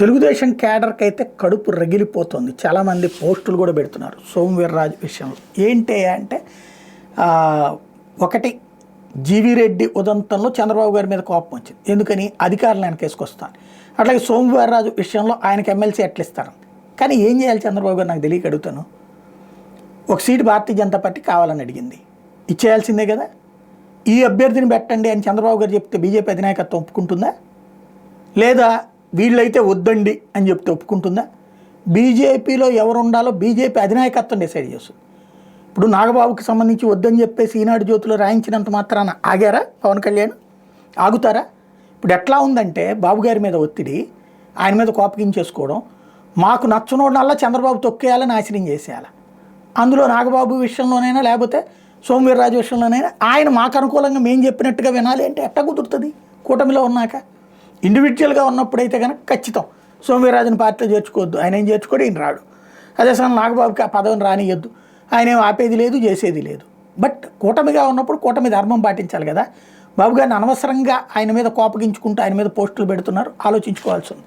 తెలుగుదేశం క్యాడర్కి అయితే కడుపు రగిలిపోతుంది. చాలామంది పోస్టులు కూడా పెడుతున్నారు సోము వీర్రాజు విషయంలో. ఏంటి అంటే ఒకటి జీవీ రెడ్డి ఉదంతంలో చంద్రబాబు గారి మీద కోపం వచ్చింది. ఎందుకని అధికారులు వెనకేసుకొస్తాను. అట్లాగే సోము వీర్రాజు విషయంలో ఆయనకి ఎమ్మెల్సీ ఎట్లా ఇస్తారు. కానీ ఏం చేయాలి చంద్రబాబు గారు నాకు తెలియక అడుగుతాను. ఒక సీటు భారతీయ జనతా పార్టీ కావాలని అడిగింది, ఇచ్చేయాల్సిందే కదా. ఈ అభ్యర్థిని పెట్టండి అని చంద్రబాబు గారు చెప్తే బీజేపీ అధినాయకత్వం ఒప్పుకుంటుందా? లేదా వీళ్ళైతే వద్దండి అని చెప్తే ఒప్పుకుంటుందా? బీజేపీలో ఎవరు ఉండాలో బీజేపీ అధినాయకత్వం డిసైడ్ చేస్తుంది. ఇప్పుడు నాగబాబుకి సంబంధించి వద్దని చెప్పేసి ఈనాడు జ్యోతిలో రాయించినంత మాత్రాన ఆగారా పవన్ కళ్యాణ్? ఆగుతారా? ఇప్పుడు ఎట్లా ఉందంటే బాబు గారి మీద ఒత్తిడి, ఆయన మీద కోపగించేసుకోవడం, మాకు నచ్చనోడనల్లా చంద్రబాబు తొక్కేయాలని నాశనం చేసేయాలి. అందులో నాగబాబు విషయంలోనైనా లేకపోతే సోము వీర్రాజు విషయంలోనైనా ఆయన మాకు అనుకూలంగా మేము చెప్పినట్టుగా వినాలి అంటే ఎట్లా కుదురుతుంది? కూటమిలో ఉన్నాక ఇండివిజువల్గా ఉన్నప్పుడైతే కనుక ఖచ్చితం సోము వీర్రాజుని పార్టీలో చేర్చుకోవద్దు, ఆయన ఏం చేర్చుకోడు, ఈయన రాడు. అదే సమయం నాగబాబుకి ఆ పదవిని రానియద్దు, ఆయన ఏం ఆపేది లేదు చేసేది లేదు. బట్ కూటమిగా ఉన్నప్పుడు కూటమి ధర్మం పాటించాలి కదా. బాబు గారిని అనవసరంగా ఆయన మీద కోపగించుకుంటూ ఆయన మీద పోస్టులు పెడుతున్నారు, ఆలోచించుకోవాల్సి ఉంది.